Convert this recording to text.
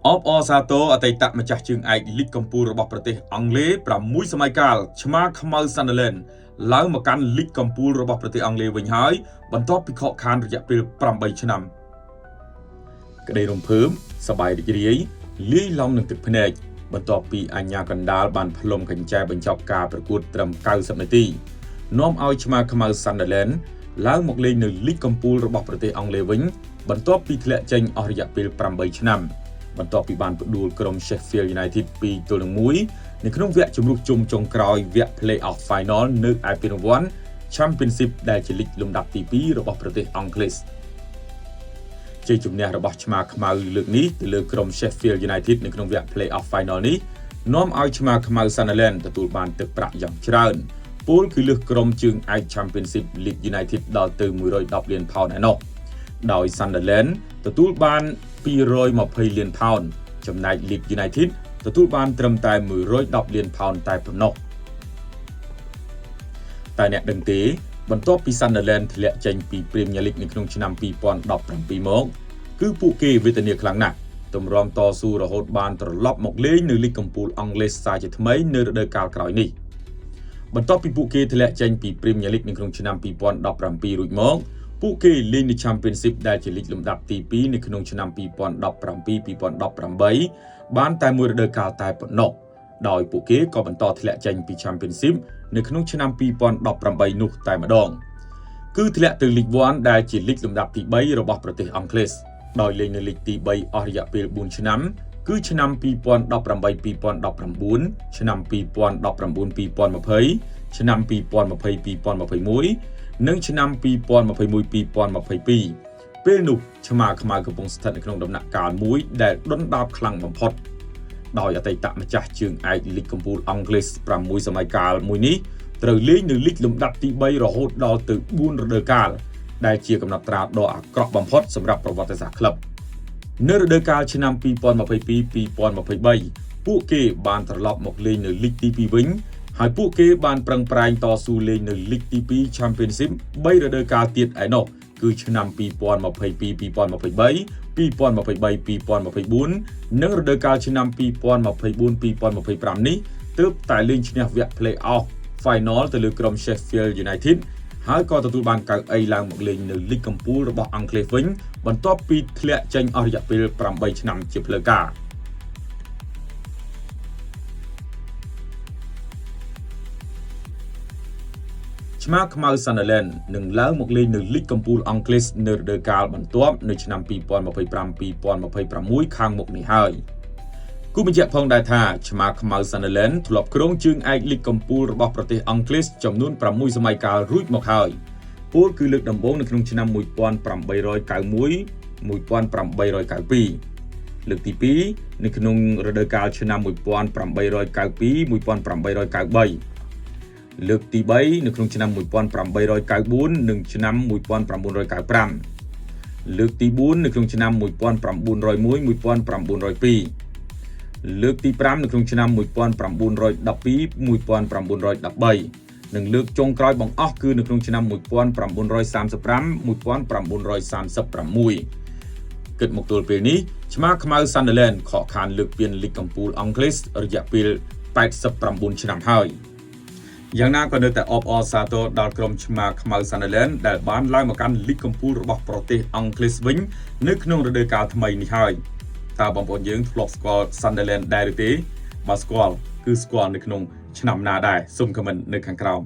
អបអសាទរអតីតម្ចាស់ជើងឯកលីកកំពូលរបស់ប្រទេសអង់គ្លេស6សម័យកាលឆ្មាខ្មៅ Sunderland ឡើងមកកាន់លីកកំពូលរបស់ប្រទេសអង់គ្លេសវិញហើយបន្ទាប់ពីខកខានរយៈពេល8ឆ្នាំក្តីរំភើបសប្បាយរីករាយលាយឡំនឹងទឹកភ្នែកបន្ទាប់ពីអាញាកណ្ដាលបានផ្លុំកញ្ចែបញ្ចប់ការប្រកួតត្រឹម90នាទីនាំឲ្យឆ្មាខ្មៅ Sunderland ឡើងមកលេងនៅលីកកំពូលរបស់ប្រទេសអង់គ្លេសវិញបន្ទាប់ពីធ្លាក់ចេញអស់រយៈពេល8ឆ្នាំបន្ទាប់ពីបានផ្ដួលក្រុម Sheffield United 2-1 នៅក្នុងវគ្គជម្រុះជុំចុងក្រោយវគ្គ Play-off Final នៅឯពានរង្វាន់ Championship ដែលជាលីកលំដាប់ទី2របស់ប្រទេសអង់គ្លេសជ័យជំនះរបស់ឆ្មាខ្មៅលើកនេះទៅលើក្រុម Sheffield United នៅក្នុងវគ្គ Play-off Final នេះនាំឲ្យឆ្មាខ្មៅ Sunderland ទទួលបានទឹកប្រាក់យ៉ាងច្រើនពលគឺលើសក្រុមជើងឯក Championship League United ដល់ទៅ110លានផោនឯណោះដោយ Sunderland ទទួលបាន220លានផោនចំណែក Leeds United ទទួលបានត្រឹមតែ110លានផោនតែប៉ុណ្ណោះតែអ្នកដឹងទេបន្ទាប់ពី Sunderland ធ្លាក់ចេញពី Premier League នៅក្នុងឆ្នាំ2017មកគឺពួកគេវេទនាខ្លាំងណាស់ទម្រាំតស៊ូរហូតបានត្រឡប់មកលេងនៅលីកកំពូលអង់គ្លេសសាជាថ្មីនៅរដូវកាលក្រោយនេះបន្ទាប់ពីពួកគេធ្លាក់ចេញពី Premier League នៅក្នុងឆ្នាំ2017រួចមកពួកគេលេងនៅ Championship ដែលជាលីកលំដាប់ទី2នៅក្នុងឆ្នាំ2017-2018បានតែមួយរដូវកាលតែប៉ុណ្ណោះដោយពួកគេក៏បន្តធ្លាក់ចេញពី Championship នៅក្នុងឆ្នាំ2018នោះតែម្ដងគឺធ្លាក់ទៅ League One ដែលជាលីកលំដាប់ទី3របស់ប្រទេសអង់គ្លេសដោយលេងនៅលីកទី3អស់រយៈពេល4ឆ្នាំគឺឆ្នាំ2018-2019 ឆ្នាំ2019-2020 ឆ្នាំ2020-2021និងឆ្នាំ2021-2022ពេលនោះឆ្មាខ្មៅកំពុងស្ថិតនៅក្នុងដំណាក់កាលមួយដែលដុនដាបខ្លាំងបំផុតដោយអតីតម្ចាស់ជើងឯកលីកកំពូលអង់គ្លេស6សម័យកាលមួយនេះត្រូវលេងនៅលីកលំដាប់ទី3រហូតដល់ទៅ4រដូវកាលដែលជាកំណត់ត្រាដ៏អាក្រក់បំផុតសម្រាប់ប្រវត្តិសាស្ត្រក្លឹបនៅរដូវកាលឆ្នាំ2022-2023ពួកគេបានត្រឡប់មកលេងនៅលីកទី2វិញហើយពួកគេបានប្រឹងប្រែងតស៊ូលេងនៅលីកទី2 Championship 3រដូវកាលទៀតឯណោះគឺឆ្នាំ2022-2023 2023-2024 និងរដូវកាលឆ្នាំ2024-2025 នេះទើបតែលេងឈ្នះវគ្គ Play-off Final ទៅលើក្រុម Sheffield United ហើយក៏ទទួលបានកៅអីឡើងមកលេងនៅលីកកំពូលរបស់អង់គ្លេសវិញបន្ទាប់ពីធ្លាក់ចេញអស់រយៈពេល8ឆ្នាំជាផ្លូវការឆ្មាខ្មៅ Sunderland នឹងឡើងមកលេងនៅលីកកំពូលអង់គ្លេសនៅរដូវកាលបន្ទាប់នៅឆ្នាំ2025-2026ខាងមុខនេះហើយគូបញ្ជាក់ផងដែរថាឆ្មាខ្មៅ Sunderland ធ្លាប់គ្រងជើងឯកលីកកំពូលរបស់ប្រទេសអង់គ្លេសចំនួន6សម័យកាលរួចមកហើយពលគឺលើកដំបូងនៅក្នុងឆ្នាំ1891-1892លើកទី2នៅក្នុងរដូវកាលឆ្នាំ1892-1893លើកទី3នៅក្នុងឆ្នាំ1894និងឆ្នាំ1995លើកទី4នៅក្នុងឆ្នាំ1901-1902លើកទី5នៅក្នុងឆ្នាំ1912-1913និងលើកចុងក្រោយបង្អស់គឺនៅក្នុងឆ្នាំ1935-1936គិតមកទល់ពេលនេះឆ្មាខ្មៅ Sunderland ខកខានលើកពានលីកកំពូលអង់គ្លេសរយៈពេល89ឆ្នាំហើយយ៉ាងណាក៏នៅតែអបអរសាទរដល់ក្រុមឆ្មាខ្មៅ Sunderland ដែលបានឡើងមកកាន់លីកកំពូលរបស់ប្រទេសអង់គ្លេសវិញនៅក្នុងរដូវកាលថ្មីនេះហើយតើបងប្អូនយើងធ្លាប់ស្គាល់ Sunderland ដែរឬទេបើស្គាល់គឺស្គាល់នៅក្នុងឆ្នាំណាដែរសូមខមមិននៅខាងក្រោម